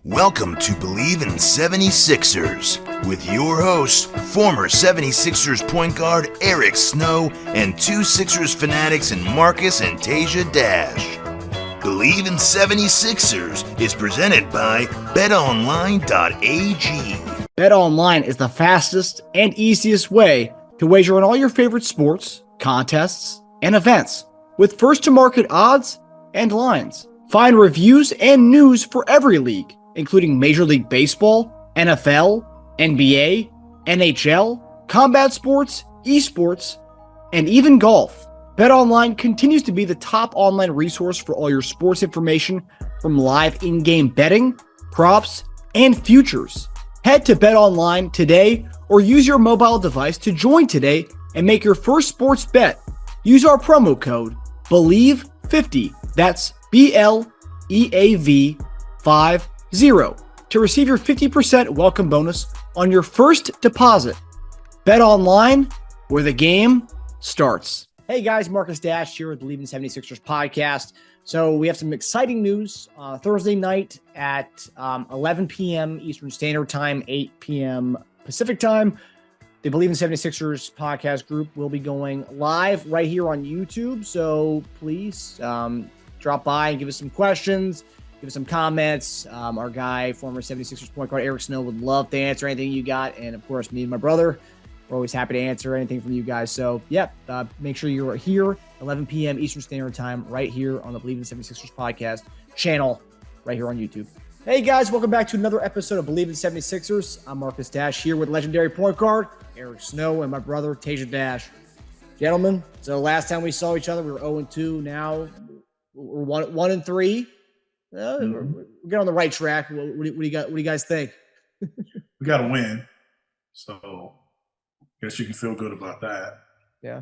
Welcome to Bleav In 76ers with your hosts, former 76ers point guard Eric Snow and two Sixers fanatics in Marcus and Teja Dash. Bleav In 76ers is presented by BetOnline.AG. BetOnline is the fastest and easiest way to wager on all your favorite sports, contests, and events with first-to-market odds and lines. Find reviews and news for every league, including Major League Baseball, NFL, NBA, NHL, combat sports, esports, and even golf. BetOnline continues to be the top online resource for all your sports information, from live in-game betting, props, and futures. Head to BetOnline today or use your mobile device to join today and make your first sports bet. Use our promo code BLEAV50, that's BLEAV50, to receive your 50% welcome bonus on your first deposit. BetOnline, where the game starts. Hey guys, Marcus Dash here with Bleav In 76ers podcast. So we have some exciting news. Thursday night at 11 p.m. Eastern Standard Time, 8 p.m. Pacific Time, the Bleav In 76ers podcast group will be going live right here on YouTube. So please drop by and give us some questions, give us some comments. Our guy, former 76ers point guard Eric Snow, would love to answer anything you got. And of course, me and my brother, we're always happy to answer anything from you guys. So yeah, make sure you're here, 11 p.m. Eastern Standard Time, right here on the Bleav In 76ers podcast channel, right here on YouTube. Hey guys, welcome back to another episode of Bleav In 76ers. I'm Marcus Dash here with legendary point guard Eric Snow and my brother Teja Dash. Gentlemen, so last time we saw each other, we were 0-2. Now we're 1-3. We're getting on the right track. What do you guys think? We got to win, so I guess you can feel good about that. Yeah.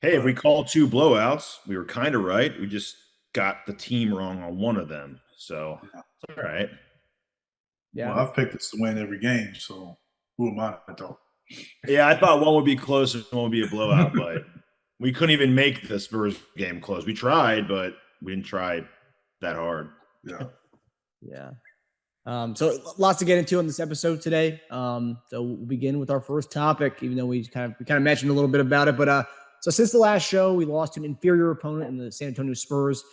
Hey, if we call two blowouts, we were kind of right. We just got the team wrong on one of them, so it's all right. Yeah, well, I've picked us to win every game, so who am I to talk? Yeah, I thought one would be close and one would be a blowout, but we couldn't even make the Spurs game close. We tried, but we didn't try that hard. Yeah. So lots to get into on this episode today. So we'll begin with our first topic, even though we kind of mentioned a little bit about it. But so since the last show, we lost to an inferior opponent in the San Antonio Spurs.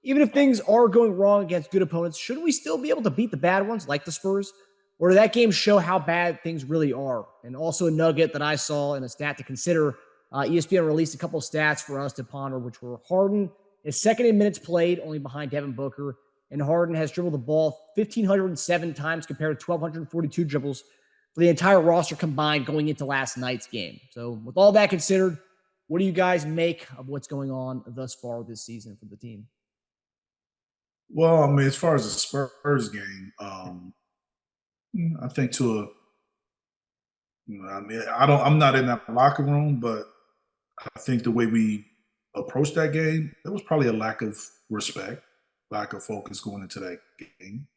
Even if things are going wrong against good opponents, shouldn't we still be able to beat the bad ones like the Spurs? Or did that game show how bad things really are? And also a nugget that I saw and a stat to consider. ESPN released a couple of stats for us to ponder, which were Harden is second in minutes played, only behind Devin Booker. And Harden has dribbled the ball 1,507 times compared to 1,242 dribbles for the entire roster combined going into last night's game. So with all that considered, what do you guys make of what's going on thus far this season for the team? Well, I mean, as far as the Spurs game, I think I'm not in that locker room, but I think the way we approached that game, it was probably a lack of respect, lack of focus going into that game.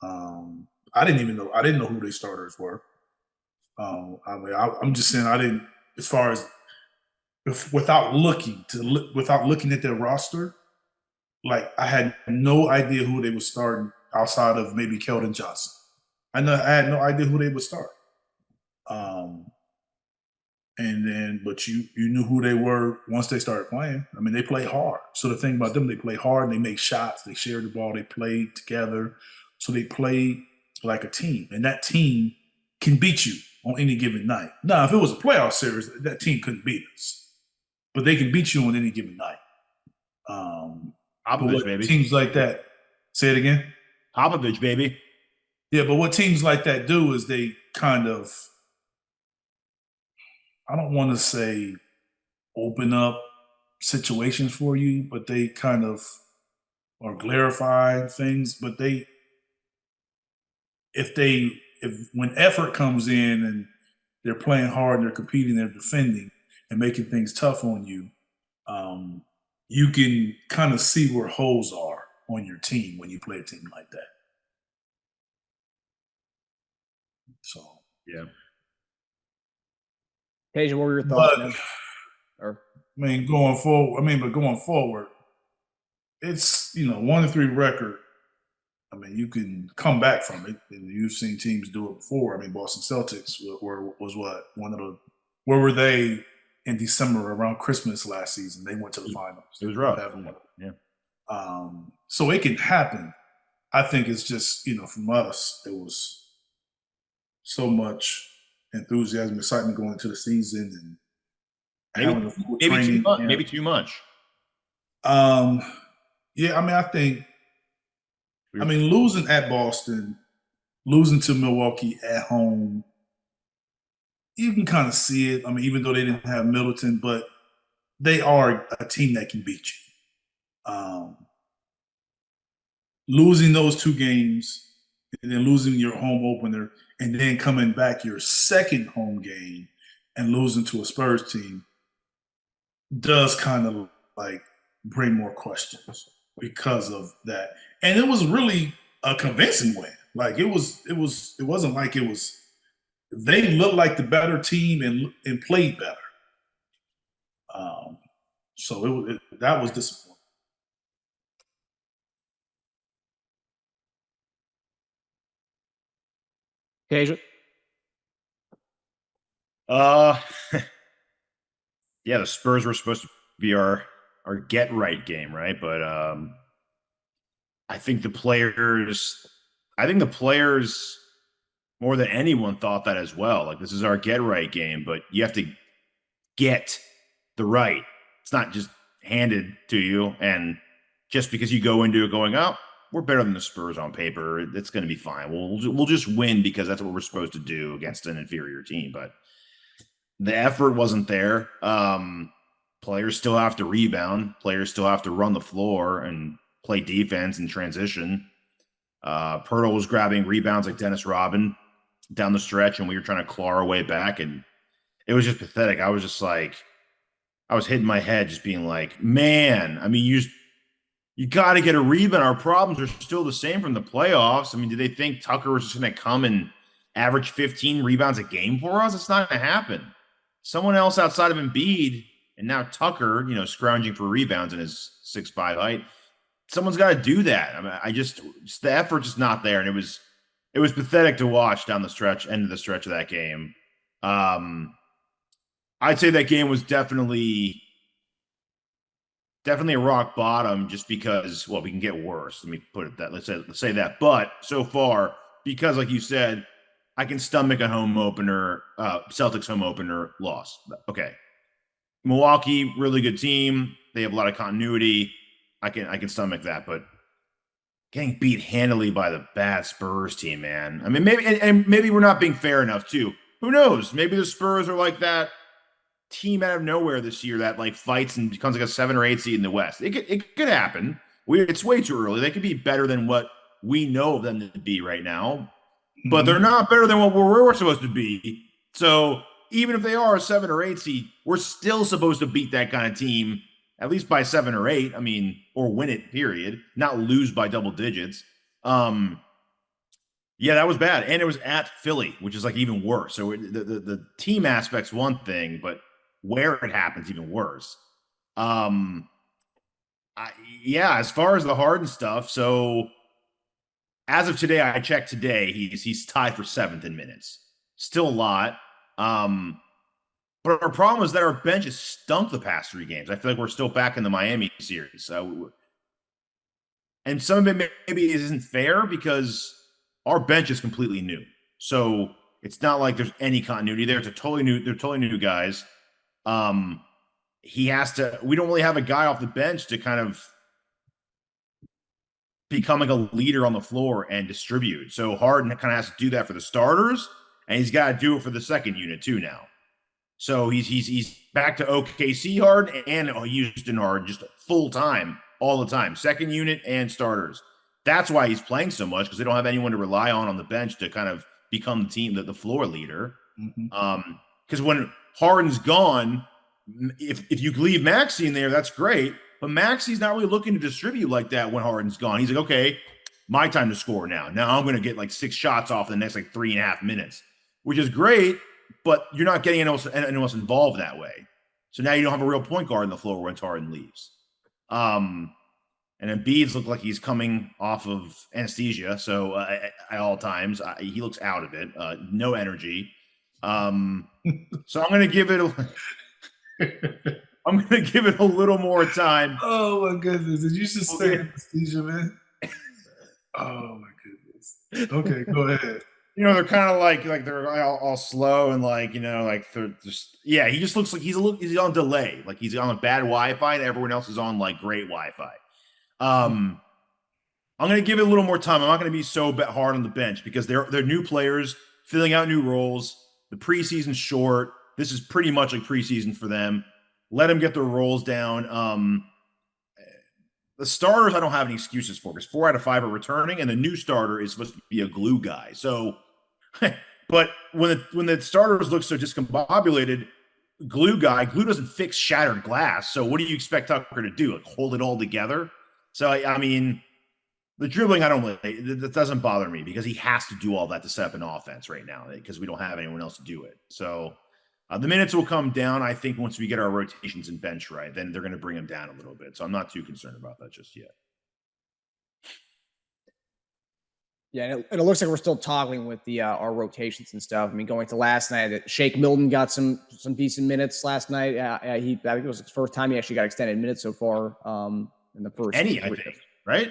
I didn't know who their starters were. I'm just saying I didn't, as far as without looking at their roster, like I had no idea who they would start outside of maybe Keldon Johnson. I had no idea who they would start. But you knew who they were once they started playing. I mean, they play hard. So the thing about them, they play hard, and they make shots, they share the ball, they play together. So they play like a team. And that team can beat you on any given night. Now, if it was a playoff series, that team couldn't beat us. But they can beat you on any given night. Popovich, baby. Teams like that, say it again? Popovich, baby. Yeah, but what teams like that do is they kind of, I don't want to say open up situations for you, but they kind of are clarifying things. But when effort comes in and they're playing hard, they're competing, they're defending and making things tough on you, you can kind of see where holes are on your team when you play a team like that. So, yeah. Teja, what were your thoughts? Going forward, it's 1-3 record I mean, you can come back from it, and you've seen teams do it before. I mean, Boston Celtics was what one of the where were they in December around Christmas last season? They went to the finals. It was rough. Yeah. So it can happen. I think it's just from us, it was so much enthusiasm, excitement going into the season, and having a full training camp. Maybe too much. Yeah, I mean, losing at Boston, losing to Milwaukee at home, you can kind of see it. I mean, even though they didn't have Middleton, but they are a team that can beat you. Losing those 2 games and then losing your home opener and then coming back your second home game and losing to a Spurs team does kind of like bring more questions because of that. And it was really a convincing win. Like it wasn't like it was. They looked like the better team and played better. So that was disappointing. Teja? Yeah, the Spurs were supposed to be our get right game, right? But I think the players more than anyone thought that as well. Like, this is our get right game, but you have to get the right. It's not just handed to you. And just because you go into it going, oh, we're better than the Spurs on paper, it's going to be fine. We'll just win because that's what we're supposed to do against an inferior team. But the effort wasn't there. Players still have to rebound. Players still have to run the floor and play defense and transition. Pirtle was grabbing rebounds like Dennis Rodman down the stretch, and we were trying to claw our way back, and it was just pathetic. I was just like, I was hitting my head just being like, man, I mean, you got to get a rebound. Our problems are still the same from the playoffs. I mean, did they think Tucker was just going to come and average 15 rebounds a game for us? It's not going to happen. Someone else outside of Embiid, and now Tucker, scrounging for rebounds in his 6'5" height. Someone's got to do that. I mean, just the effort just not there, and it was pathetic to watch down the stretch, end of the stretch of that game. I'd say that game was definitely a rock bottom, just because, well, we can get worse. Let me put it that. Let's say that. But so far, because like you said, I can stomach a home opener, Celtics home opener loss. Okay, Milwaukee, really good team. They have a lot of continuity. I can stomach that, but getting beat handily by the bad Spurs team, man. I mean, maybe we're not being fair enough too. Who knows? Maybe the Spurs are like that team out of nowhere this year that like fights and becomes like a 7 or 8 seed in the West. It could happen. It's way too early. They could be better than what we know of them to be right now, but they're not better than what we're supposed to be. So even if they are a 7 or 8 seed, we're still supposed to beat that kind of team at least by 7 or 8. I mean, or win it, period. Not lose by double digits. Yeah, that was bad. And it was at Philly, which is like even worse. So the team aspect's one thing, but where it happens, even worse. As far as the Harden stuff, so as of today, I checked today, he's tied for 7th in minutes. Still a lot. But our problem is that our bench has stunk the past 3 games. I feel like we're still back in the Miami series. And some of it maybe isn't fair because our bench is completely new. So it's not like there's any continuity there. They're totally new guys. We don't really have a guy off the bench to kind of become like a leader on the floor and distribute. So Harden kind of has to do that for the starters, and he's got to do it for the second unit too now. So he's back to OKC Harden and Houston Harden just full time, all the time, second unit and starters. That's why he's playing so much, because they don't have anyone to rely on the bench to kind of become the team, the floor leader. Because when Harden's gone, if you leave Maxey in there, that's great. But Maxey's not really looking to distribute like that when Harden's gone. He's like, okay, my time to score now. Now I'm going to get like 6 shots off the next like 3.5 minutes, which is great, but you're not getting anyone else involved that way. So now you don't have a real point guard on the floor once Harden leaves. And Embiid's look like he's coming off of anesthesia. So at all times, he looks out of it. No energy. So I'm going to give it a little more time. Oh my goodness! Did you just say anesthesia, man? Oh my goodness. Okay, go ahead. They're kind of like they're all slow and they're just he just looks like he's on delay, like he's on a bad Wi-Fi and everyone else is on like great Wi-Fi. I'm going to give it a little more time. I'm not going to be so hard on the bench because they're new players filling out new roles. The preseason's short. This is pretty much like preseason for them. Let them get their roles down. The starters, I don't have any excuses for because 4 out of 5 are returning, and the new starter is supposed to be a glue guy. So, but when the starters look so discombobulated, glue doesn't fix shattered glass. So what do you expect Tucker to do? Like hold it all together? So I mean, the dribbling, that doesn't bother me because he has to do all that to set up an offense right now because we don't have anyone else to do it. So the minutes will come down, I think, once we get our rotations and bench right. Then they're going to bring him down a little bit. So I'm not too concerned about that just yet. Yeah, and it looks like we're still toggling with the our rotations and stuff. I mean, going to last night, Shake Milton got some decent minutes last night. I think it was his first time he actually got extended minutes so far in the first. I think, right?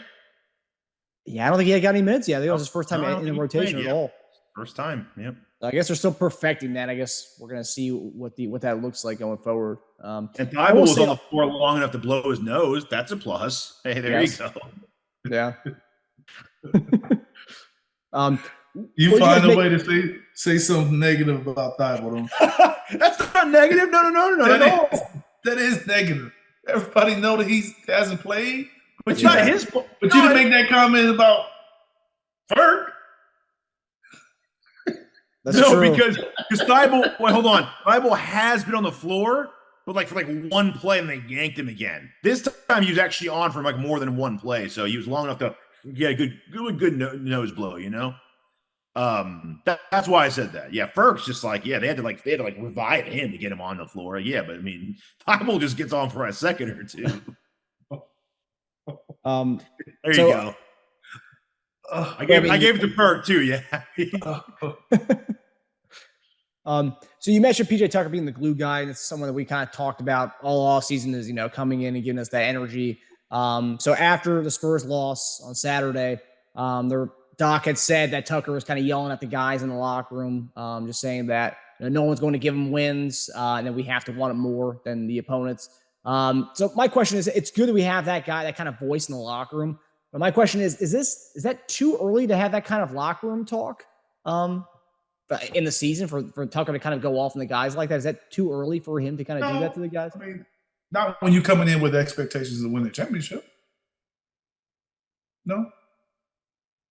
Yeah, I don't think he got any minutes yet. I think it was his first time in the rotation at all. First time, yep. I guess they're still perfecting that. I guess we're gonna see what that looks like going forward. And Thybulle was on the floor long enough to blow his nose. That's a plus. Hey, there you go. Yeah. You find a way to say something negative about Thybulle. That's not negative. No, no. That is negative. Everybody know that he hasn't played. But it's not his fault. But you didn't make that comment about Ferg. That's true. because Thybulle. Wait, hold on. Thybulle has been on the floor, but for one play, and they yanked him again. This time he was actually on for more than one play, so he was long enough to get a good nose blow. That's why I said that. Yeah, Ferg's just they had to revive him to get him on the floor. Yeah, but I mean, Thybulle just gets on for a second or two. There you go. I gave it to Ferg too. Yeah. So you mentioned PJ Tucker being the glue guy, and it's someone that we kind of talked about all off season is coming in and giving us that energy. So after the Spurs loss on Saturday, their doc had said that Tucker was kind of yelling at the guys in the locker room, just saying that no one's going to give him wins, and that we have to want it more than the opponents. So my question is, it's good that we have that guy, that kind of voice in the locker room. But my question is that too early to have that kind of locker room talk in the season for Tucker to kind of go off on the guys like that? Is that too early for him to kind of do that to the guys? I mean, not when you're coming in with expectations to win the championship. No.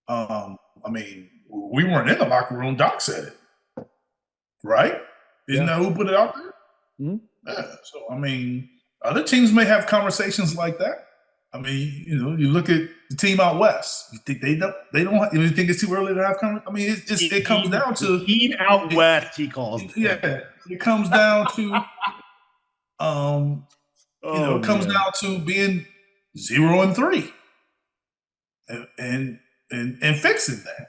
I mean, we weren't in the locker room. Doc said it, right? Isn't that who put it out there? Mm-hmm. Yeah. So, I mean, other teams may have conversations like that. I mean, you look at the team out west. You think they don't? You think it's too early to have conversations? I mean, it comes down to the team out west. He calls. Yeah, it comes down to, it comes down to being 0-3, and fixing that.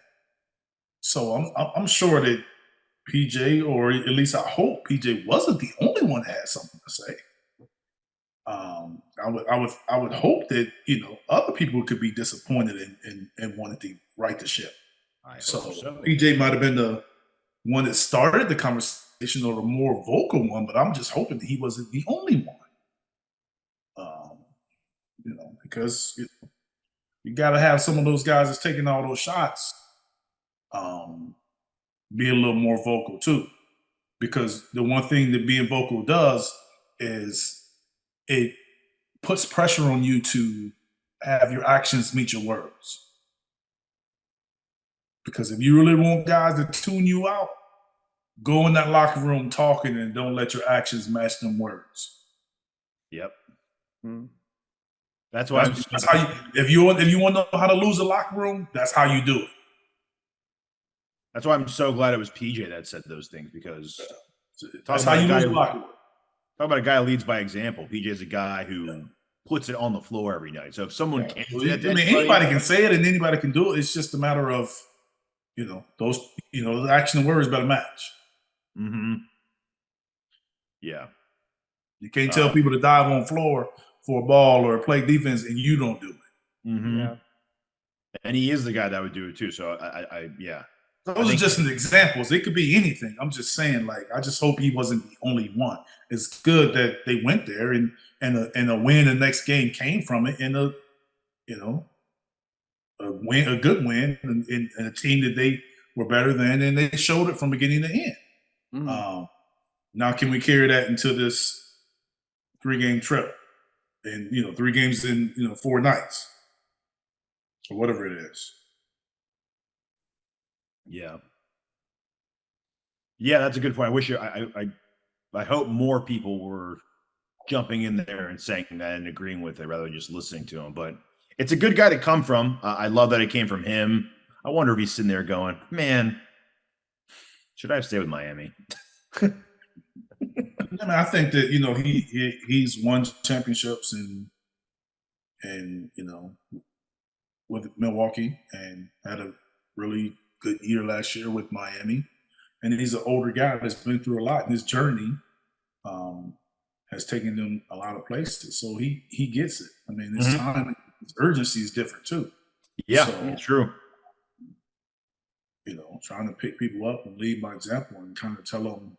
So I'm sure that PJ, or at least I hope PJ, wasn't the only one that had something to say. I would hope that other people could be disappointed and wanted to right the ship. So PJ might have been the one that started the conversation, or the more vocal one, but I'm just hoping that he wasn't the only one. Because you got to have some of those guys that's taking all those shots be a little more vocal too, because the one thing that being vocal does is it puts pressure on you to have your actions meet your words. Because if you really want guys to tune you out, go in that locker room talking and don't let your actions match them words. Yep. Mm-hmm. That's why. That's how if you want to know how to lose a locker room, that's how you do it. That's why I'm so glad it was PJ that said those things, because that's how you lose a locker room. Talk about a guy who leads by example. PJ is a guy who puts it on the floor every night. So if someone can't say that to anybody can say it and anybody can do it. It's just a matter of, those, the action and words better match. Mm-hmm. Yeah. You can't tell people to dive on floor for a ball or play defense and you don't do it. Mm-hmm. Yeah. And he is the guy that would do it too. So yeah. Those are just an examples. It could be anything. I'm just saying, I just hope he wasn't the only one. It's good that they went there and a win the next game came from it, and a good win, and a team that they were better than, and they showed it from beginning to end. Mm. Now, can we carry that into this 3-game trip, and 3 games in 4 nights, or whatever it is? Yeah. Yeah, that's a good point. I wish I hope more people were jumping in there and saying that and agreeing with it rather than just listening to him. But it's a good guy to come from. I love that it came from him. I wonder if he's sitting there going, man, should I have stayed with Miami? I think that, he's won championships and with Milwaukee, and had a really good year last year with Miami. And he's an older guy that's been through a lot. And his journey has taken him a lot of places. So he gets it. I mean, his time, his urgency is different too. Yeah, it's true. Trying to pick people up and lead by example and kind of tell them,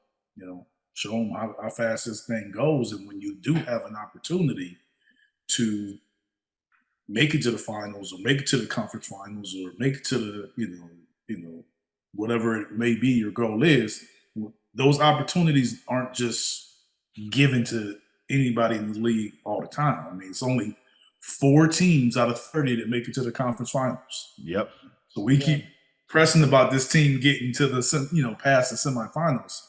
show them how fast this thing goes. And when you do have an opportunity to make it to the finals, or make it to the conference finals, or make it to the, whatever it may be your goal is, those opportunities aren't just given to anybody in the league all the time. I mean, it's only 4 teams out of 30 that make it to the conference finals. Yep. So we keep pressing about this team getting to the, past the semifinals.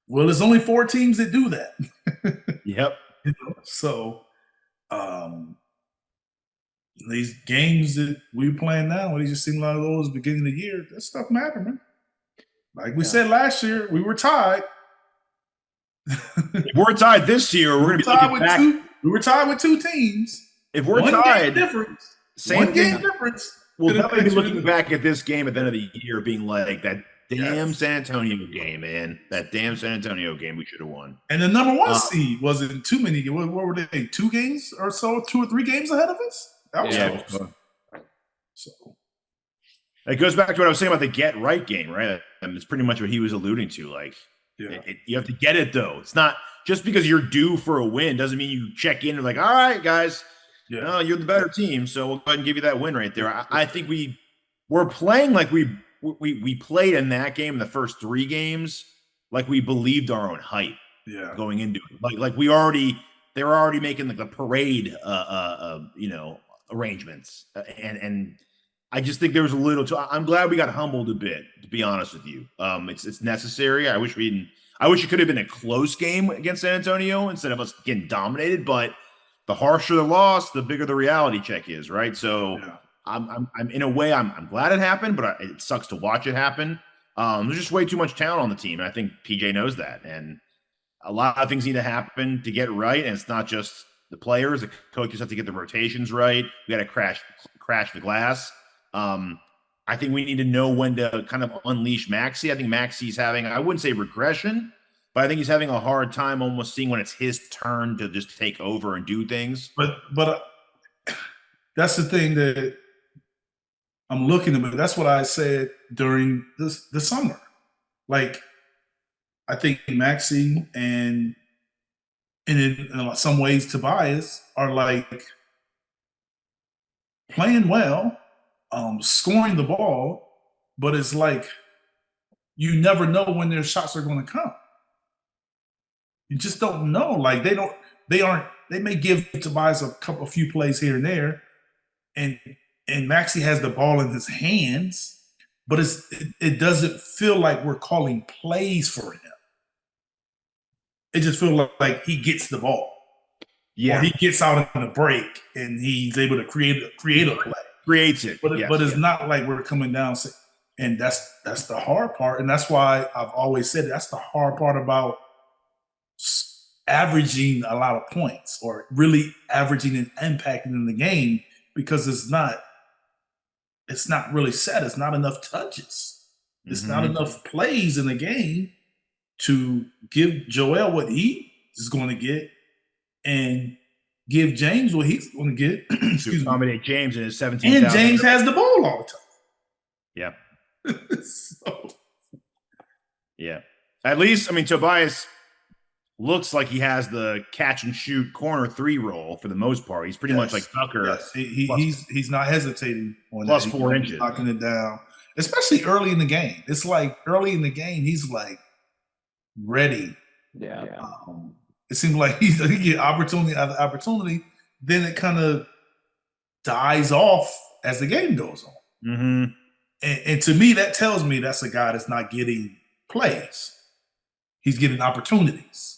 Well, there's only 4 teams that do that. Yep. So, these games that we're playing now, they just seem like those beginning of the year. That stuff matter, man. Like we said last year, we were tied. If we're tied this year, we're going to be looking back. We were tied with 2 teams. If we're tied, one game difference. We'll definitely be looking back at this game at the end of the year, being like, that damn San Antonio game, man. That damn San Antonio game we should have won. And the number 1 seed wasn't too many. What were they? 2 games or so? 2 or 3 games ahead of us? That was close. So it goes back to what I was saying about the get right game, right? And it's pretty much what he was alluding to. Like, you have to get it, though. It's not just because you're due for a win doesn't mean you check in and like, all right, guys, you're the better team, so we'll go ahead and give you that win right there. I think we're playing like we played in that game in the first 3 games like we believed our own hype going into it. Like they were already making like the parade arrangements, and I just think there was a little I'm glad we got humbled a bit, to be honest with you. It's necessary. I wish it could have been a close game against San Antonio instead of us getting dominated, but the harsher the loss, the bigger the reality check is, right? So I'm in a way I'm glad it happened, but it sucks to watch it happen. There's just way too much talent on the team, and I think PJ knows that. And a lot of things need to happen to get right, and it's not just the players. The coaches have to get the rotations right. We got to crash the glass. I think we need to know when to kind of unleash Maxey. I think Maxey's having, I wouldn't say regression, but I think he's having a hard time almost seeing when it's his turn to just take over and do things. But that's the thing that I'm looking at. That's what I said during the summer. Like, I think Maxey and in some ways Tobias are like playing well, scoring the ball, but it's like you never know when their shots are going to come. You just don't know. Like they may give Tobias a few plays here and there, and Maxey has the ball in his hands, but it doesn't feel like we're calling plays for him. It just feels like he gets the ball. Yeah. Or he gets out on a break and he's able to create a play. Creates it. But it's not like we're coming down. And that's the hard part. And that's why I've always said that's the hard part about averaging a lot of points or really averaging and impacting in the game because it's not really set. It's not enough touches. It's not enough plays in the game to give Joel what he is going to get and give James what he's going to get. To accommodate James in his 17,000. And James has the ball all the Yeah. time. So. Yeah. At least, I mean, Tobias looks like he has the catch and shoot corner 3 role for the most part. He's pretty much like Tucker. Yes. He's not hesitating on plus that. 4 inches. Knocking it down, especially early in the game. It's like early in the game, he's like ready. Yeah. It seems like he get opportunity after opportunity. Then it kind of dies off as the game goes on. And to me, that tells me that's a guy that's not getting plays. He's getting opportunities.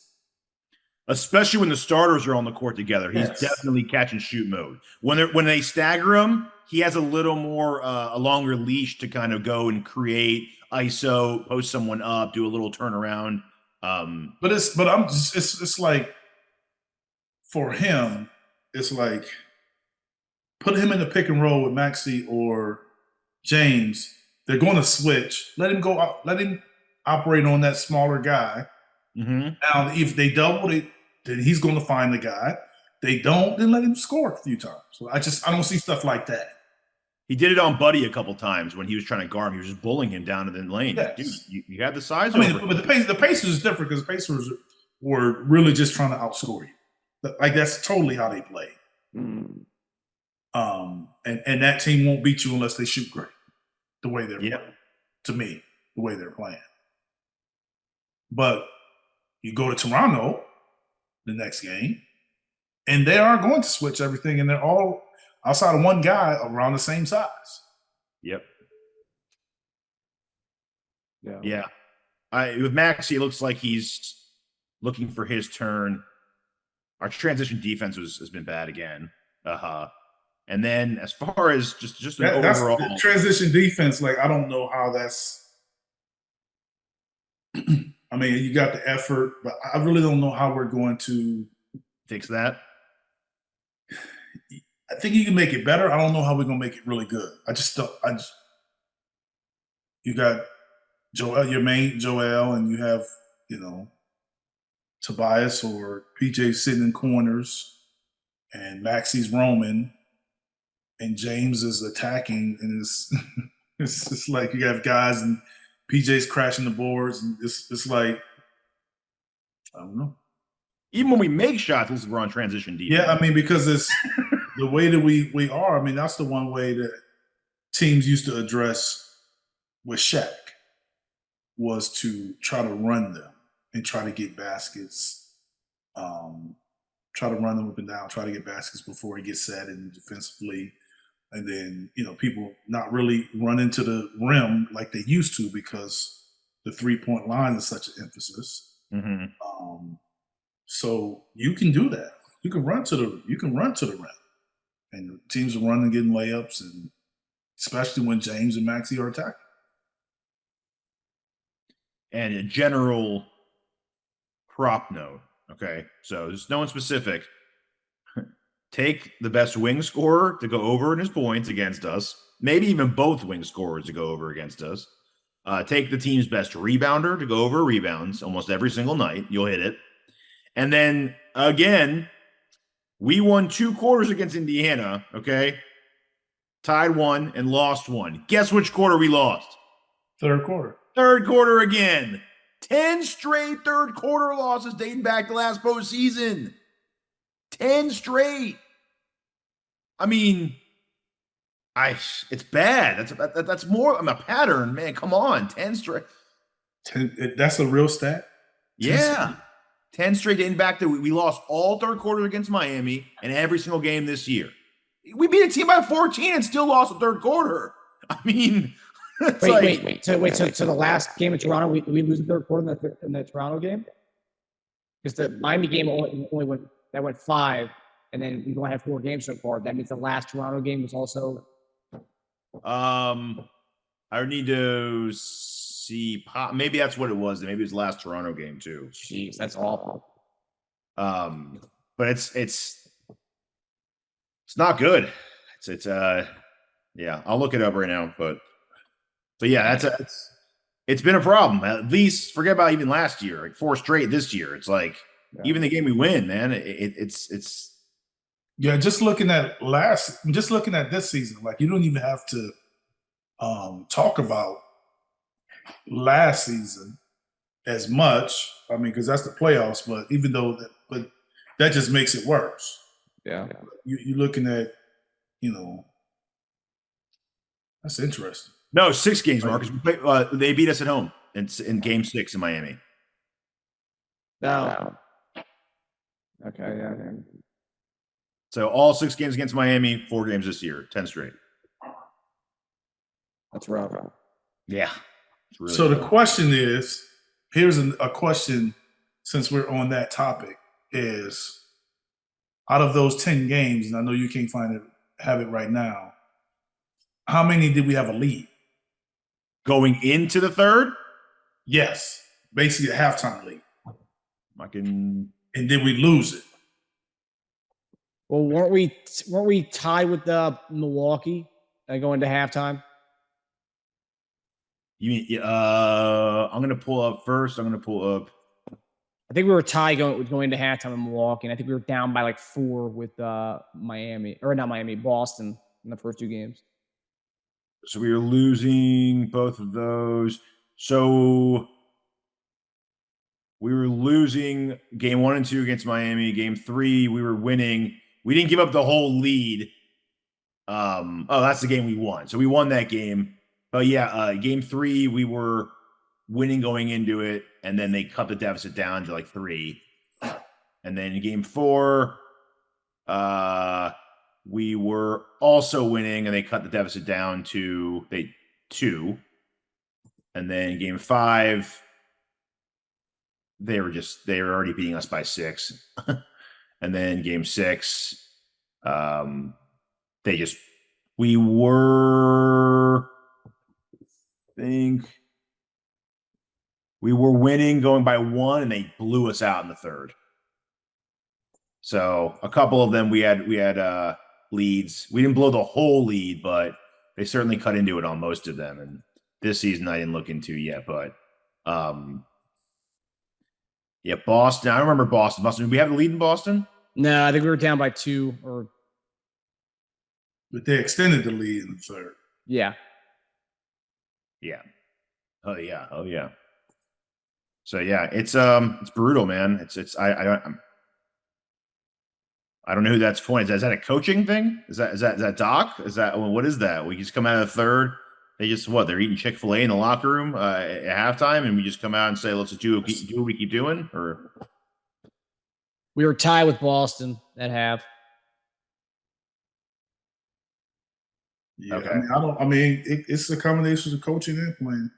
Especially when the starters are on the court together. He's definitely catch and shoot mode. When they stagger him, he has a little more a longer leash to kind of go and create ISO, post someone up, do a little turnaround. It's like for him, it's like put him in the pick and roll with Maxey or James. They're going to switch. Let him go up. Let him operate on that smaller guy. Now, if they double it, then he's going to find the guy. They don't, then let him score a few times. So I don't see stuff like that. He did it on Buddy a couple times when he was trying to guard him. He was just bullying him down in the lane. Yes. Dude, you had the size. But the Pacers is different because the Pacers were really just trying to outscore you. Like that's totally how they play. And that team won't beat you unless they shoot great. The way they're playing. To me, the way they're playing. But you go to Toronto the next game, and they are going to switch everything, and they're all outside of one guy around the same size. Yep. Yeah. With Maxey, it looks like he's looking for his turn. Our transition defense has been bad again. And then as far as just an overall that's transition defense, like I don't know how that's. I mean, you got the effort, but I really don't know how we're going to fix that. I think you can make it better. I don't know how we're going to make it really good. You got Joel, your main Joel, and you have, Tobias or PJ sitting in corners, and Maxey's roaming, and James is attacking, and it's just like you have guys and PJ's crashing the boards, and it's like, I don't know. Even when we make shots, looks like we're on transition defense. Yeah, I mean, because it's the way that we are. I mean, that's the one way that teams used to address with Shaq was to try to run them and try to get baskets, try to run them up and down, try to get baskets before he gets set and defensively. And then, people not really run into the rim like they used to because the 3-point line is such an emphasis. So you can do that. You can run to the rim, and teams are running, getting layups, and especially when James and Maxey are attacking. And a general prop note. Okay, so there's no one specific. Take the best wing scorer to go over in his points against us. Maybe even both wing scorers to go over against us. Take the team's best rebounder to go over rebounds almost every single night. You'll hit it. And then, again, we won 2 quarters against Indiana, okay? Tied 1 and lost 1. Guess which quarter we lost? Third quarter. Third quarter again. 10 straight third quarter losses dating back to last postseason. 10 straight. I mean, it's bad. That's more a pattern, man. Come on, 10 straight. That's a real stat. 10 straight dating back to we lost all third quarters against Miami and every single game this year. We beat a team by 14 and still lost the third quarter. I mean, wait. So the last game in Toronto, we lose the third quarter in the Toronto game? Because the Miami game only went 5, and then we've only had 4 games so far. That means the last Toronto game was also. I need to see. Maybe that's what it was. Maybe it was the last Toronto game too. Jeez, that's awful. But it's not good. Yeah, I'll look it up right now. But yeah, it's been a problem. At least forget about even last year, like 4 straight this year. It's like even the game we win, man. It's Yeah, just looking at this season, like you don't even have to talk about last season as much. I mean, because that's the playoffs, but but that just makes it worse. Yeah. You're looking at, that's interesting. No, 6 games, Marcus. They beat us at home in Game 6 in Miami. No. Okay. Yeah. So all 6 games against Miami, 4 games this year, 10 straight. That's rough. Yeah. Really so the question is, here's a question since we're on that topic, is out of those 10 games, and I know you can't have it right now, how many did we have a lead? Going into the third? Yes. Basically a halftime lead. And did we lose it? Well, weren't we tied with Milwaukee going into halftime? You mean I'm going to pull up first. I'm going to pull up. I think we were tied going into halftime in Milwaukee, and I think we were down by like 4 with Boston in the first 2 games. So we were losing both of those. So we were losing game 1 and 2 against Miami. Game 3, we were winning. We didn't give up the whole lead. That's the game we won. So we won that game. But yeah, game 3, we were winning going into it, and then they cut the deficit down to like 3. And then in game 4, we were also winning, and they cut the deficit down to 2. And then game 5, they were already beating us by 6. And then game 6, we were winning going by 1, and they blew us out in the third. So a couple of them we had leads. We didn't blow the whole lead, but they certainly cut into it on most of them. And this season I didn't look into yet, but yeah, Boston. I remember Boston. Did we have the lead in Boston? No, I think we were down by 2 But they extended the lead in the third. Yeah. Yeah. Oh yeah. So yeah, it's brutal, man. I don't know who that's point. Is that a coaching thing? Is that Doc? What is that? We just come out of the third. They just they're eating Chick-fil-A in the locker room at halftime, and we just come out and say, let's just do what we keep doing? Or we were tied with Boston at half. Yeah, okay. It's a combination of coaching and playing.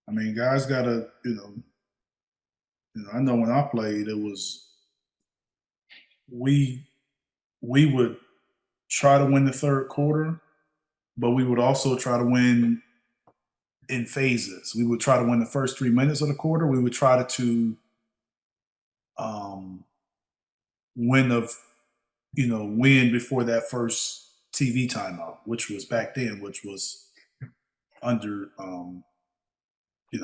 I mean, guys gotta, I know when I played, it was we would try to win the third quarter, but we would also try to win in phases. We would try to win the first 3 minutes of the quarter. We would try to win before that first TV timeout, which was back then, which was under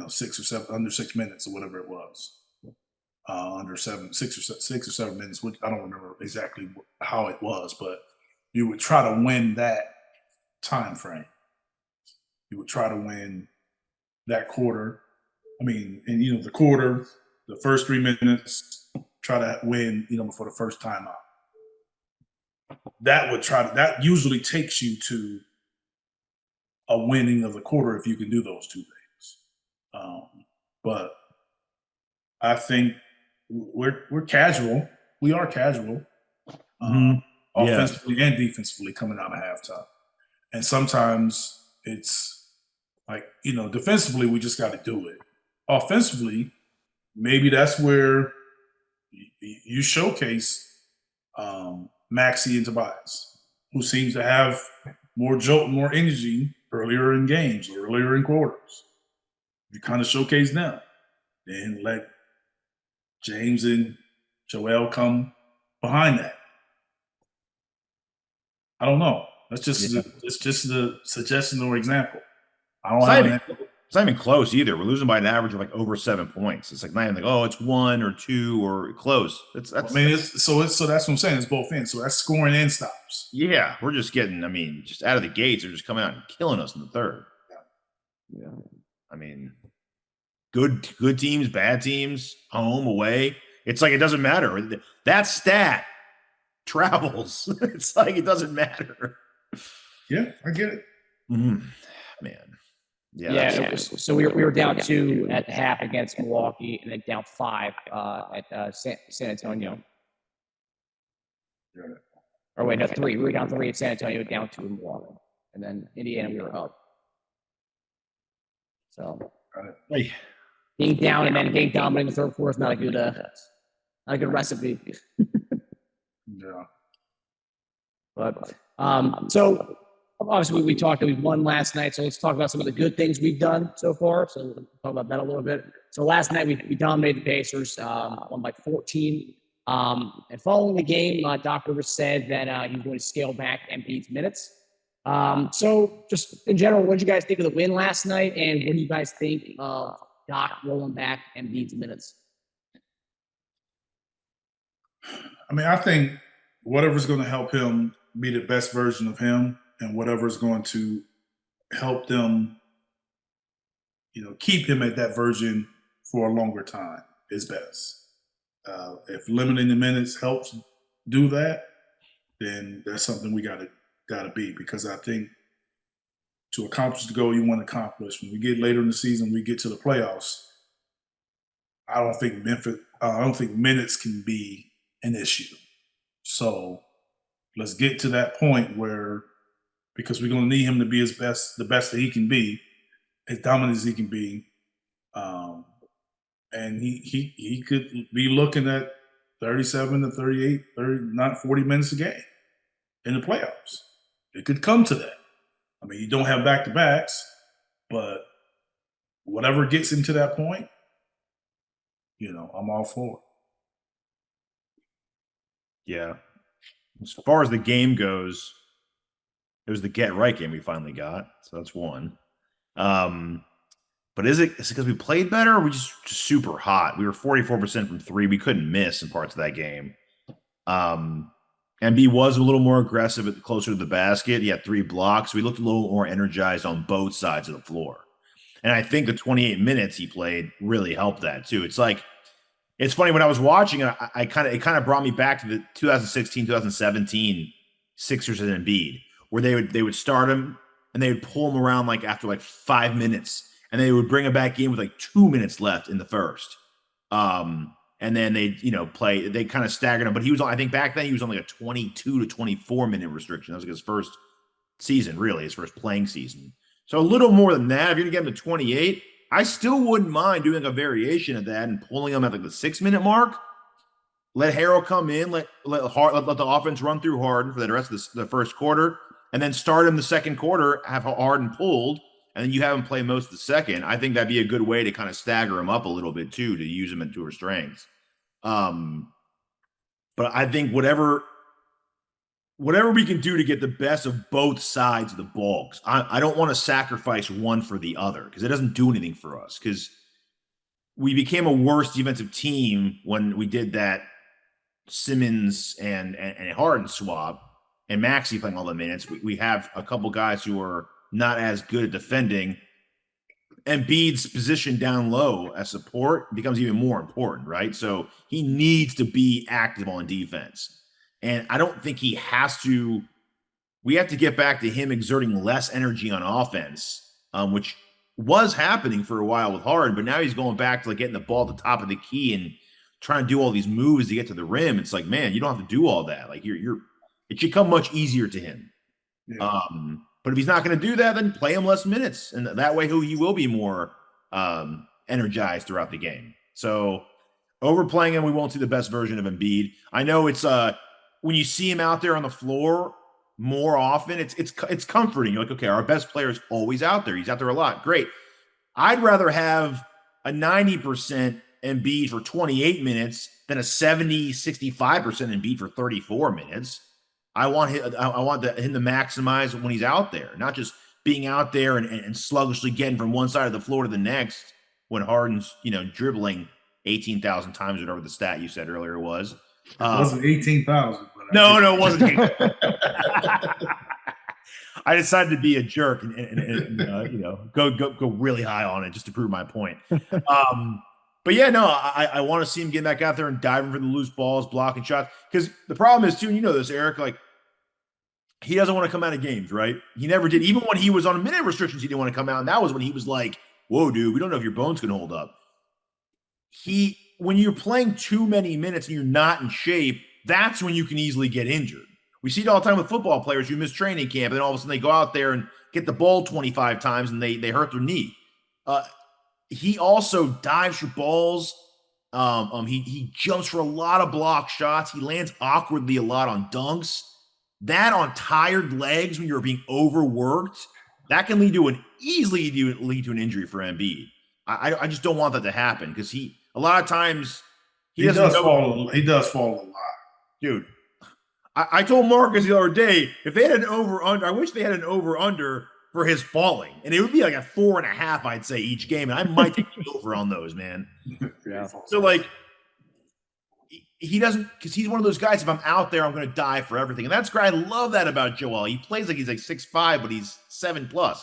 6 or 7, under 6 minutes or whatever it was. Under 6 or 7 minutes, which I don't remember exactly how it was, but you would try to win that time frame. You would try to win that quarter. The quarter, the first 3 minutes, try to win, before the first timeout. That usually takes you to a winning of the quarter if you can do those 2 things. But I think we're casual. We are casual, offensively and defensively coming out of halftime. And sometimes it's like, defensively, we just got to do it. Offensively, maybe that's where you showcase Maxey and Tobias, who seems to have more jolt, more energy earlier in games, earlier in quarters. You kind of showcase them. Then let James and Joel come behind that? I don't know. That's just the suggestion or example. I don't have an. It's not even close either. We're losing by an average of like over 7 points. It's like not even like, oh, it's 1 or 2 or close. So that's what I'm saying. It's both ends. So that's scoring and stops. Yeah, we're just getting. I mean, just out of the gates, they're just coming out and killing us in the third. Yeah. I mean, good teams, bad teams, home, away. It's like it doesn't matter. That stat travels. It's like it doesn't matter. Yeah, I get it. Man. Yeah. So we were down 2 at the half against Milwaukee, and then down 5 at San Antonio. Yeah. Or wait, no, 3. We were down 3 at San Antonio, down 2 in Milwaukee, and then Indiana we were up. So being down and then getting dominated in the third quarter is not a good recipe. Yeah. But so obviously we talked that we won last night, so let's talk about some of the good things we've done so far. So we'll talk about that a little bit. So last night we dominated the Pacers, won by 14. And following the game, Doc Rivers said that he was going to scale back Embiid's minutes. So just in general, what did you guys think of the win last night? And what do you guys think of Doc rolling back Embiid's minutes? I mean, I think whatever's going to help him be the best version of him and whatever's going to help them, keep him at that version for a longer time is best. If limiting the minutes helps do that, then that's something we gotta be, because I think to accomplish the goal you want to accomplish, when we get later in the season, we get to the playoffs, I don't think minutes can be an issue. So let's get to that point where, because we're going to need him to be the best that he can be, as dominant as he can be. And he could be looking at 37 to 38, 40 minutes a game in the playoffs. It could come to that. I mean, you don't have back-to-backs, but whatever gets him to that point, I'm all for it. Yeah. As far as the game goes, it was the get-right game we finally got, so that's one. But is it because we played better, or are we just super hot? We were 44% from 3. We couldn't miss in parts of that game. Embiid was a little more aggressive closer to the basket. He had 3 blocks. We looked a little more energized on both sides of the floor. And I think the 28 minutes he played really helped that too. It's like, it's funny, when I was watching it, it kind of brought me back to the 2016, 2017 Sixers and Embiid, where they would start him and they would pull him around like after like 5 minutes, and they would bring him back in with like 2 minutes left in the first. And then they kind of staggered him. But I think back then he was on like a 22 to 24 minute restriction. That was like his first season, really, his first playing season. So a little more than that. If you're going to get him to 28, I still wouldn't mind doing a variation of that and pulling him at like the 6 minute mark. Let Harrell come in, let the offense run through Harden for the rest of the first quarter, and then start him the second quarter, have Harden pulled, and then you have him play most of the second. I think that'd be a good way to kind of stagger him up a little bit too, to use him into our strengths. But I think whatever we can do to get the best of both sides of the ball, I don't want to sacrifice one for the other, because it doesn't do anything for us, because we became a worse defensive team when we did that Simmons and Harden swap and Maxey playing all the minutes. We have a couple guys who are not as good at defending. Embiid's position down low as support becomes even more important, right? So he needs to be active on defense. And I don't think he has to. We have to get back to him exerting less energy on offense, which was happening for a while with Harden, but now he's going back to like getting the ball at the top of the key and trying to do all these moves to get to the rim. It's like, man, you don't have to do all that. Like it should come much easier to him. Yeah. But if he's not going to do that, then play him less minutes, and that way he will be more energized throughout the game. So overplaying him, we won't see the best version of Embiid. I know it's when you see him out there on the floor more often, it's comforting. You're like, okay, our best player is always out there. He's out there a lot. Great. I'd rather have a 90% Embiid for 28 minutes than a 65% Embiid for 34 minutes. I want him to maximize when he's out there, not just being out there and sluggishly getting from one side of the floor to the next when Harden's, dribbling 18,000 times, whatever the stat you said earlier was. It wasn't 18,000. No, it wasn't 18,000. I decided to be a jerk and go really high on it just to prove my point. But yeah, no, I want to see him getting back out there and diving for the loose balls, blocking shots. Because the problem is too, and you know this, Eric, like he doesn't want to come out of games, right? He never did. Even when he was on minute restrictions, he didn't want to come out. And that was when he was like, whoa, dude, we don't know if your bones can hold up. When you're playing too many minutes and you're not in shape, that's when you can easily get injured. We see it all the time with football players who miss training camp, and then all of a sudden they go out there and get the ball 25 times and they hurt their knee. He also dives for balls. He jumps for a lot of block shots. He lands awkwardly a lot on dunks. That on tired legs when you're being overworked, that can easily lead to an injury for Embiid. I just don't want that to happen because a lot of times he does fall a lot, dude. I told Marcus the other day, if they had an over-under, I wish they had an over-under for his falling. And it would be like a 4.5, I'd say, each game. And I might take the over on those, man. Yeah. So, like, he doesn't, because he's one of those guys, if I'm out there, I'm going to die for everything. And that's great. I love that about Joel. He plays like he's like 6'5", but he's 7+.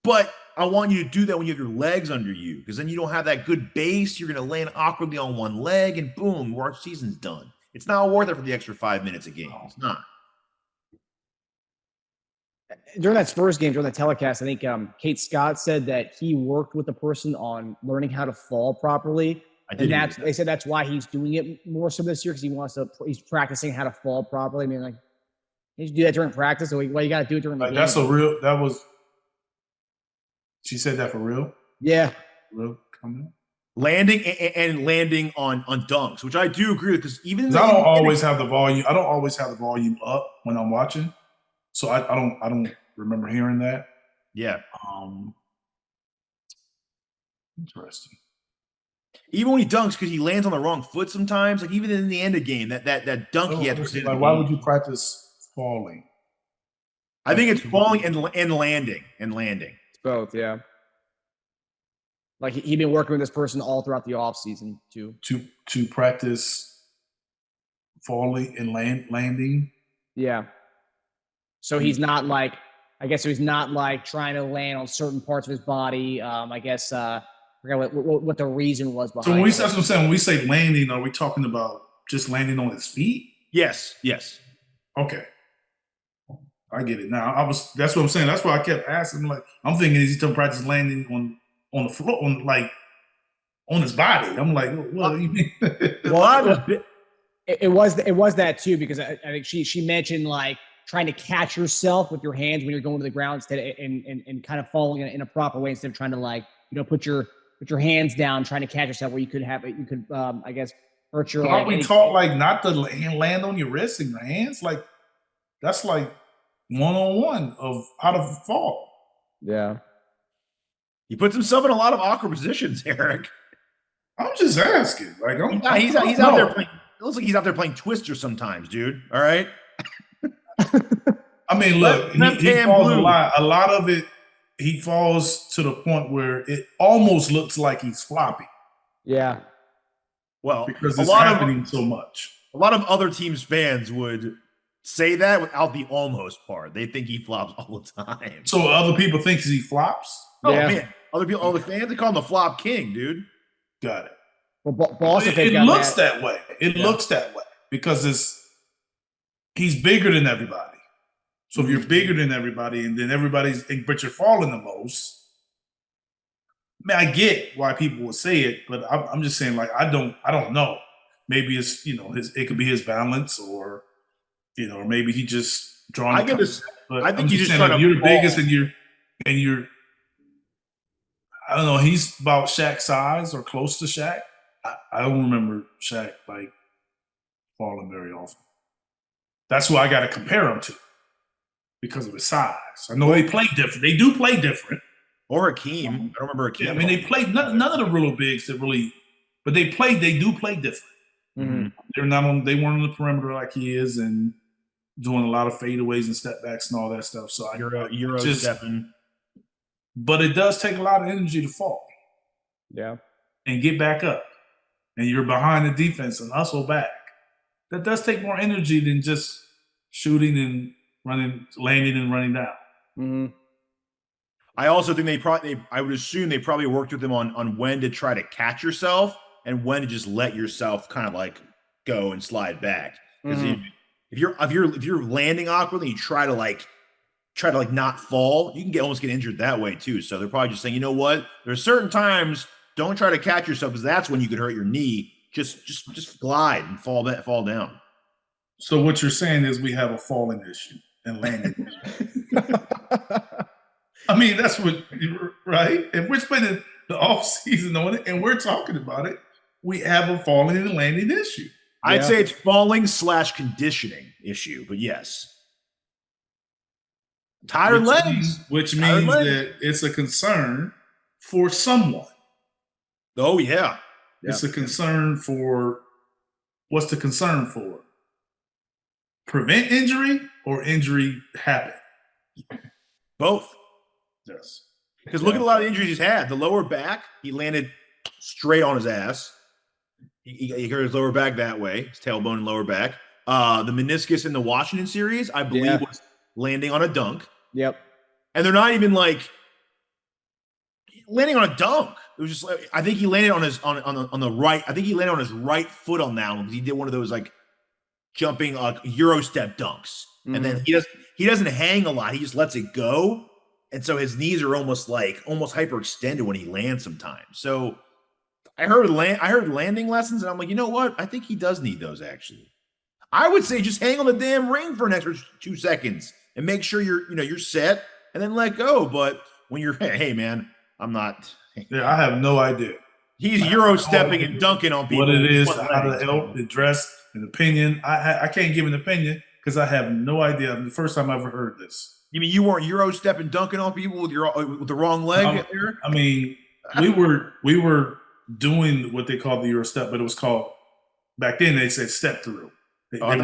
But I want you to do that when you have your legs under you, because then you don't have that good base. You're going to land awkwardly on one leg, and boom, our season's done. It's not worth it for the extra 5 minutes a game. It's not. During that Spurs game, during the telecast, I think Kate Scott said that he worked with the person on learning how to fall properly. They said that's why he's doing it more so this year, because he's practicing how to fall properly. I mean, like, you do that during practice, so why you got to do it during the game? She said that for real? Yeah. Real comment? Landing on dunks, which I do agree with, because I don't always have the volume up when I'm watching, so I don't remember hearing that. Yeah. Interesting. Even when he dunks, because he lands on the wrong foot sometimes. Like even in the end of game, that dunk he had. Why would you practice falling? I think it's falling and landing. It's both, yeah. Like he'd been working with this person all throughout the offseason too. To practice falling and landing. Yeah. So he's not like, he's not like trying to land on certain parts of his body. I guess I forgot what the reason was behind. So that's what I'm saying. When we say landing, are we talking about just landing on his feet? Yes. Okay. I get it now. That's what I'm saying. That's why I kept asking. Like, I'm thinking, is he still practice landing on the floor, on his body? I'm like, what do you mean? Well, it was that too, because I think she mentioned like trying to catch yourself with your hands when you're going to the ground instead and kind of falling in a proper way instead of trying to like, put your hands down, trying to catch yourself where you could I guess hurt your. Aren't we taught like not to land on your wrists and your hands? Like that's like 101 of how to fall. Yeah. He puts himself in a lot of awkward positions, Eric. I'm just asking. Like he's out there playing. It looks like he's out there playing Twister sometimes, dude. All right. I mean, look, he falls a lot. A lot of it, he falls to the point where it almost looks like he's floppy. Yeah. Well, because it's happening so much. A lot of other teams' fans would say that without the almost part. They think he flops all the time. So other people think he flops? Oh, man. Other fans, they call him the flop king, dude. Got it. Well, it looks that way. It looks that way because he's bigger than everybody. So if you're bigger than everybody and then but you're falling the most, I mean, I get why people would say it, but I'm just saying, like, I don't know. Maybe it's, it could be his balance or, or maybe he just drawing. I think he's just saying, trying like, to you're the biggest and you're, I don't know, he's about Shaq's size or close to Shaq. I don't remember Shaq, like, falling very often. That's who I got to compare him to because of his size. I know they play different. They do play different. Or Hakeem. I don't remember Hakeem. Yeah, I mean, they played none of the real bigs that really But they do play different. Mm-hmm. They weren't on the perimeter like he is, and doing a lot of fadeaways and step backs and all that stuff. So Euro stepping. But it does take a lot of energy to fall. Yeah. And get back up. And you're behind the defense and hustle back. That does take more energy than just shooting and running, landing and running down. Mm-hmm. I also think I would assume they probably worked with him on when to try to catch yourself and when to just let yourself kind of like go and slide back. Because if you're landing awkwardly, you try to not fall, you can almost get injured that way too. So they're probably just saying, you know what? There's certain times, don't try to catch yourself because that's when you could hurt your knee. Just glide and fall down. So what you're saying is we have a falling issue and landing issue. I mean, that's what, right? If we're spending the off season on it and we're talking about it, we have a falling and landing issue. I'd say it's falling/conditioning issue, but yes. Tired legs. Which means that it's a concern for someone. Oh, yeah. It's a concern for, what's the concern for? Prevent injury or injury happen? Both. Yes. Because look at a lot of injuries he's had. The lower back, he landed straight on his ass. He hurt his lower back that way, his tailbone and lower back. The meniscus in the Washington series, I believe, was landing on a dunk. Yep. And they're not even like landing on a dunk. It was just like, I think he landed on his on the right. I think he landed on his right foot on that one because he did one of those like jumping Euro step dunks. And then he doesn't hang a lot. He just lets it go. And so his knees are almost hyperextended when he lands sometimes. So I heard landing lessons, and I'm like, you know what? I think he does need those actually. I would say just hang on the damn ring for an extra 2 seconds and make sure you're set, and then let go. But when you're, hey man, I'm not. Yeah, I have no idea. He's Euro stepping and dunking on people. What it is, how to help, the dress, an opinion. I can't give an opinion because I have no idea. The first time I ever heard this. You mean you weren't Euro stepping dunking on people with the wrong leg? I mean, we were doing what they called the Euro step, but it was called back then. They said step through. I thought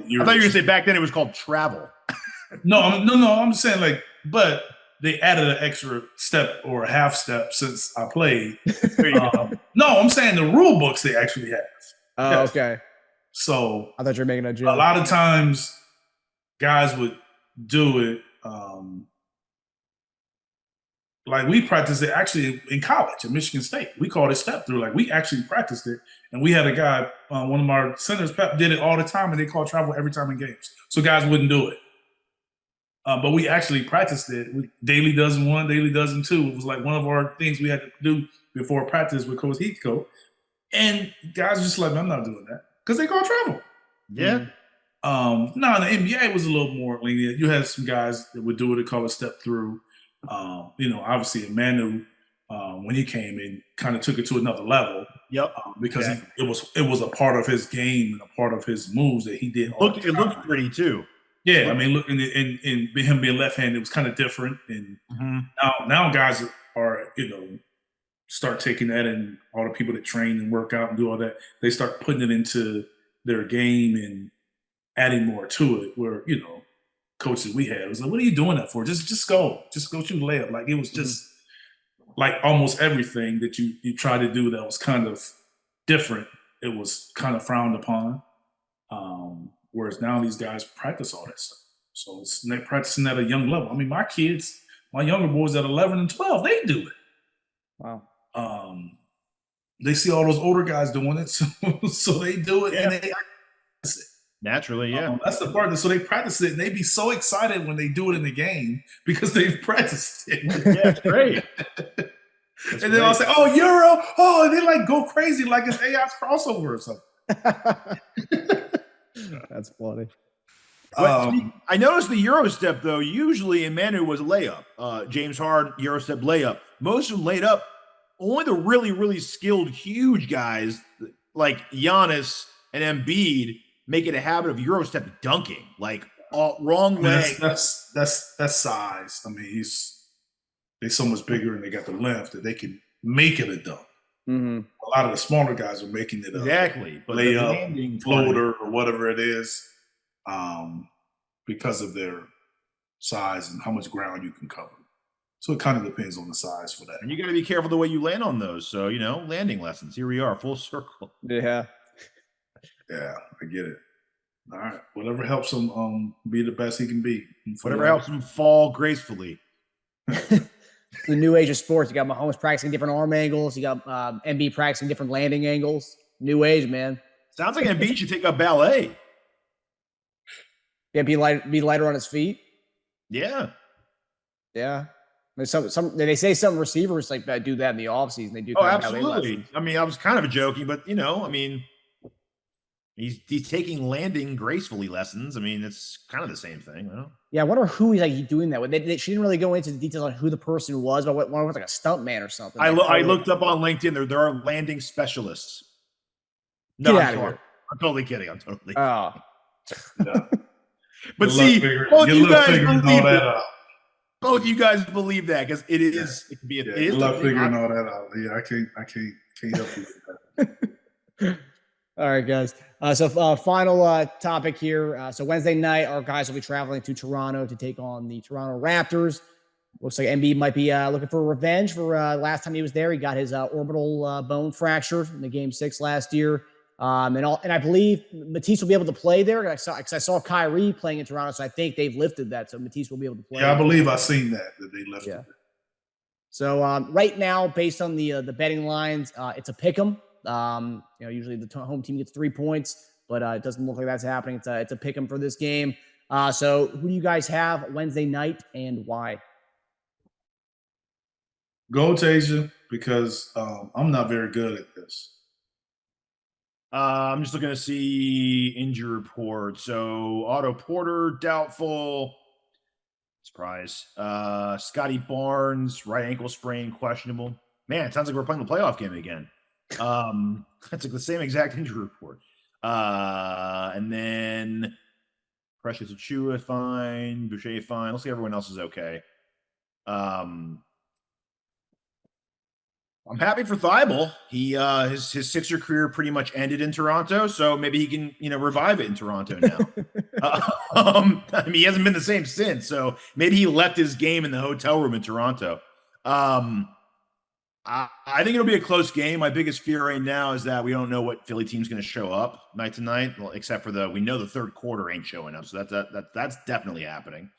you were going to say back then it was called travel. No. I'm saying like, but they added an extra step or a half step since I played. No, I'm saying the rule books they actually have. Oh, yes. Okay. So I thought you were making a joke. A lot of times, guys would do it. Like we practiced it actually in college at Michigan State. We called it step through. Like we actually practiced it, and we had a guy, one of our centers, Pep, did it all the time, and they called travel every time in games. So guys wouldn't do it. But we actually practiced it. Daily dozen 1, daily dozen 2. It was like one of our things we had to do before practice with Coach Heathcote. And guys were just like, I'm not doing that because they call travel. Yeah. Now in the NBA it was a little more lenient. You had some guys that would do it, they call it step through. Obviously Manu, when he came in, kind of took it to another level. Yep. Because it was a part of his game and a part of his moves that he did. It looked pretty too. Yeah, I mean, look, in him being left-handed, it was kind of different. And now guys are, start taking that, and all the people that train and work out and do all that, they start putting it into their game and adding more to it. Where coaches we had was like, "What are you doing that for? Just go shoot a layup." Like it was just like almost everything that you try to do that was kind of different. It was kind of frowned upon. Whereas now these guys practice all that stuff. So they're practicing at a young level. I mean, my younger boys at 11 and 12, they do it. Wow. They see all those older guys doing it, so they do it and they practice it. Naturally, yeah. That's the part. So they practice it and they be so excited when they do it in the game because they've practiced it. Yeah, it's great. And then I'll say, "Oh, Euro!" Oh, and they like go crazy like it's AI's crossover or something. That's funny. I noticed the Euro step though. Usually in Manu was a layup. James Harden Euro step layup. Most of them laid up. Only the really, really skilled, huge guys like Giannis and Embiid make it a habit of Euro step dunking. Like wrong leg. That's size. I mean, they're so much bigger and they got the length that they can make it a dunk. a lot of the smaller guys are making it up. Exactly. But layup, floater, or whatever it is, because of their size and how much ground you can cover. So it kind of depends on the size for that. And you got to be careful the way you land on those. So, landing lessons. Here we are, full circle. Yeah. Yeah, I get it. All right. Whatever helps him be the best he can be. Whatever helps him fall gracefully. The new age of sports. You got Mahomes practicing different arm angles. You got Embiid practicing different landing angles. New age, man. Sounds like Embiid should take up ballet. Yeah, be lighter on his feet. Yeah. Yeah. There's some they say some receivers like that do that in the offseason. They do. Oh, absolutely. I mean, I was kind of joking, but he's taking landing gracefully lessons. I mean, it's kind of the same thing. Yeah, I wonder who he's like doing that with. She didn't really go into the details on who the person was, but one was like a stunt man or something. I looked up on LinkedIn. There are landing specialists. No, get out of here. I'm totally kidding. I'm totally kidding. Oh. Yeah. But see, both you guys believe that. Both you guys believe that because it is. Yeah. It can be. Good luck figuring all that out. Yeah, I can't help you with that. All right, guys. So final topic here. So Wednesday night, our guys will be traveling to Toronto to take on the Toronto Raptors. Looks like Embiid might be looking for revenge for last time he was there. He got his orbital bone fracture in the Game 6 last year. And I believe Matisse will be able to play there. I saw Kyrie playing in Toronto, so I think they've lifted that. So Matisse will be able to play. Yeah, I believe I've seen that they lifted it. So right now, based on the betting lines, it's a pick 'em. Usually the home team gets 3 points, but it doesn't look like that's happening. It's a pick 'em for this game. So who do you guys have Wednesday night and why? Go Teja, because I'm not very good at this. I'm just looking to see injury report. So Otto Porter, doubtful. Surprise. Scotty Barnes, right ankle sprain, questionable. Man, it sounds like we're playing the playoff game again. That's like the same exact injury report. And then Precious Achua, fine. Boucher, fine. Let's see, everyone else is okay. I'm happy for Thybulle. He his Sixer career pretty much ended in Toronto, so maybe he can revive it in Toronto now. I mean, he hasn't been the same since, so maybe he left his game in the hotel room in Toronto. I think it'll be a close game. My biggest fear right now is that we don't know what Philly team's going to show up night to night, well, except for we know the third quarter ain't showing up, so that's definitely happening.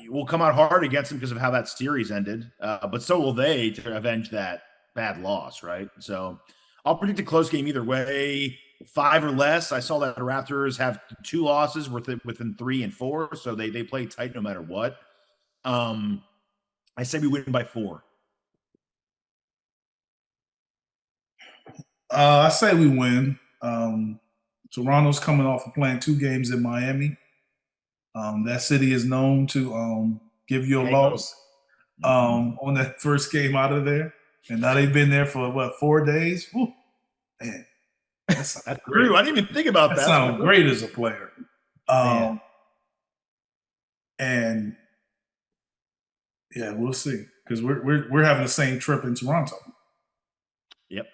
We'll come out hard against them because of how that series ended, but so will they to avenge that bad loss, right? So I'll predict a close game either way, 5 or less. I saw that the Raptors have 2 losses within 3 and 4, so they play tight no matter what. I say we win by 4. I say we win. Toronto's coming off of playing 2 games in Miami. That city is known to give you a loss on that first game out of there. And now they've been there for, 4 days? Whew. Man, that's true. I didn't even think about that. That sounds great as a player. And yeah, we'll see. Because we're having the same trip in Toronto. Yep.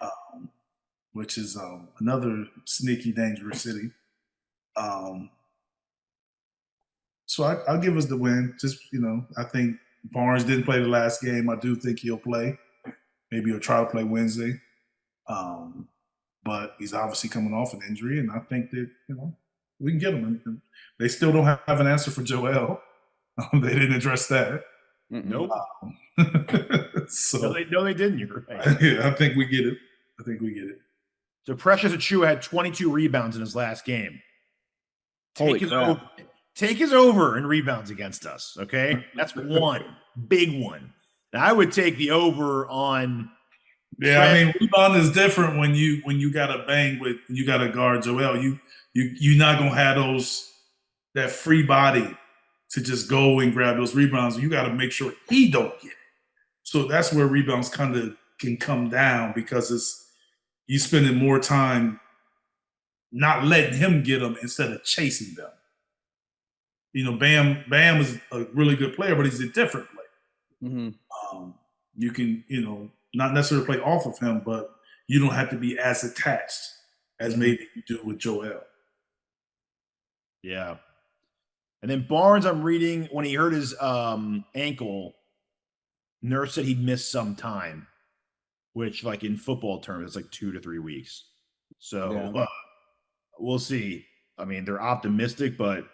Which is another sneaky, dangerous city. So I'll give us the win. Just, I think Barnes didn't play the last game. I do think he'll play. Maybe he'll try to play Wednesday. But he's obviously coming off an injury, and I think that, we can get him. And they still don't have an answer for Joel. They didn't address that. Nope. So no, they didn't. You're right. Yeah, I think we get it. So Precious Achua had 22 rebounds in his last game. Take his over in rebounds against us, okay? That's one big one. Now, I would take the over on. Yeah, Trez. I mean, rebound is different when you got to bang with, you got to guard Joel. You're not gonna have that free body to just go and grab those rebounds. You got to make sure he don't get it. So that's where rebounds kind of can come down, because you spending more time not letting him get them instead of chasing them. Bam is a really good player, but he's a different player. Mm-hmm. you can, not necessarily play off of him, but you don't have to be as attached as maybe you do with Joel. Yeah. And then Barnes, I'm reading, when he hurt his ankle, nurse said he'd miss some time, which, like, in football terms, it's like 2 to 3 weeks. So we'll see. I mean, they're optimistic, but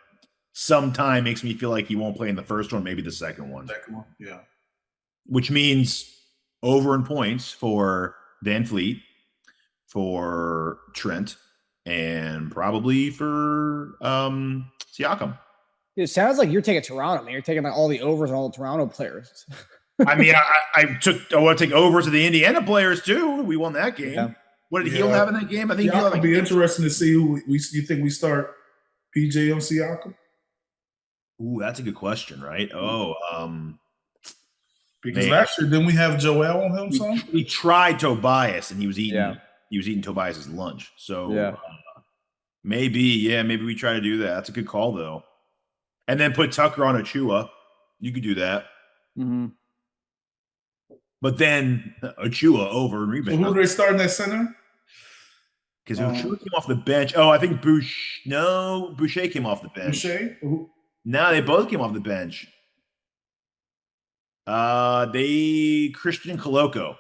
some time makes me feel like he won't play in the first one, maybe the second one. Yeah. Which means over in points for VanVleet, for Trent, and probably for Siakam. It sounds like you're taking Toronto, man. You're taking like all the overs on all the Toronto players. I mean, I want to take overs to the Indiana players too. We won that game. Yeah. What did Hill have in that game? I think it'll be interesting to see who you think we start PJ on Siakam. Ooh, that's a good question, right? Because last year didn't we have Joel on him? We tried Tobias, and he was eating Tobias's lunch. So maybe we try to do that. That's a good call though. And then put Tucker on Achua. You could do that. Mm-hmm. But then Achua over rebound. So who do they start in that center? Because Achua came off the bench. Oh, I think Boucher came off the bench. Boucher? No, they both came off the bench. Christian Coloco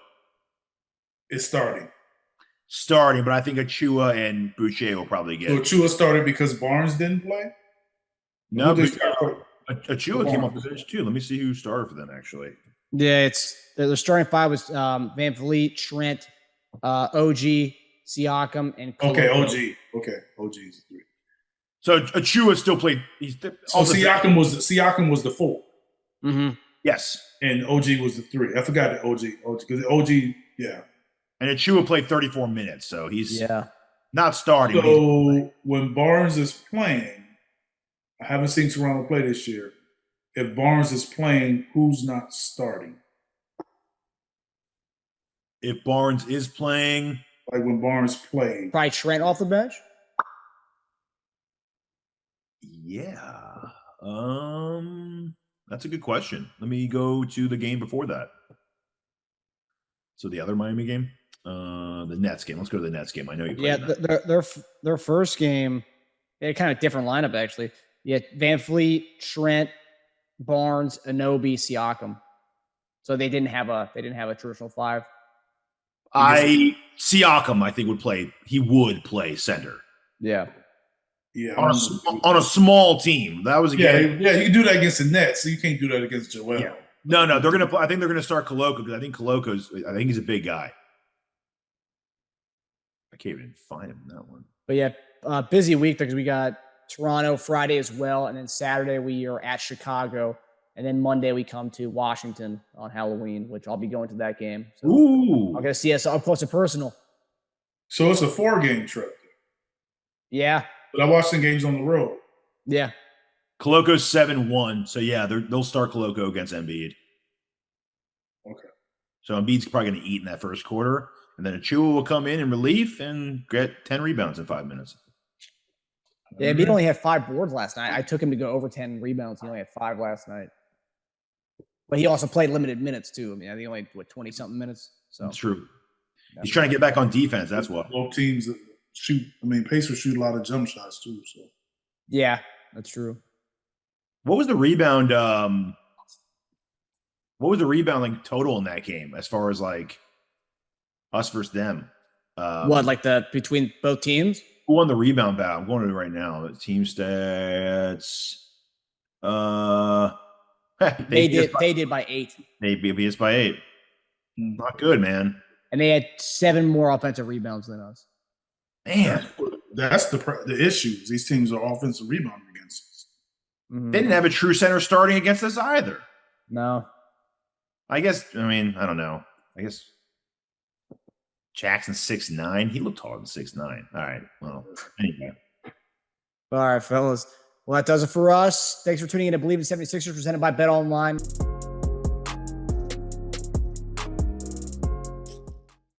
is starting, but I think Achua and Boucher will probably get. So Achua started because Barnes didn't play. No, Achua came off the bench too. Let me see who started for them actually. Yeah, the starting five was VanVleet, Trent, OG, Siakam, and Coloco. OG is 3. So Achua still played. Siakam was the 4. Mm-hmm. Yes, and OG was the 3. I forgot that OG because OG, yeah. And Achua played 34 minutes, so he's not starting. So when Barnes is playing, I haven't seen Toronto play this year. If Barnes is playing, who's not starting? If Barnes is playing, like when Barnes played, probably Trent off the bench. Yeah. That's a good question. Let me go to the game before that. So the other Miami game, the Nets game. Let's go to the Nets game. I know you played. Yeah, their first game, they had kind of different lineup actually. Yeah, VanVleet, Trent, Barnes, Anunoby, Siakam. So they didn't have a traditional 5. Siakam, I think would play. He would play center. Yeah. Yeah, on a small team. That was again. Yeah, you can do that against the Nets, so you can't do that against Joel. Yeah. No, they're gonna play. I think they're gonna start Coloco because I think he's a big guy. I can't even find him in that one. But yeah, busy week because we got Toronto Friday as well, and then Saturday we are at Chicago, and then Monday we come to Washington on Halloween, which I'll be going to that game. So Ooh, I'm gonna see us up close and personal. So it's a 4-game trip. Yeah. But I watched the games on the road. Yeah. Coloco's 7-1. So, yeah, they'll start Coloco against Embiid. Okay. So, Embiid's probably going to eat in that first quarter. And then Achua will come in relief and get 10 rebounds in 5 minutes. Yeah, Embiid only had 5 boards last night. I took him to go over 10 rebounds. He only had 5 last night. But he also played limited minutes, too. I mean, I think only, 20-something minutes. So that's true. He's trying to get back on defense. That's what. Both teams shoot. I mean, Pacers shoot a lot of jump shots too. So yeah, that's true. What was the rebound? What was the rebound like total in that game as far as like us versus them? Between both teams? Who won the rebound battle? I'm going to it right now. The team stats. They did by 8. They beat us by 8. Not good, man. And they had 7 more offensive rebounds than us. Man, that's the issue. These teams are offensive rebounding against us. Mm-hmm. They didn't have a true center starting against us either. No. I don't know. I guess Jackson 6'9". He looked taller than 6'9". All right. Well, anyway. All right, fellas. Well, that does it for us. Thanks for tuning in to Bleav In 76ers presented by BetOnline.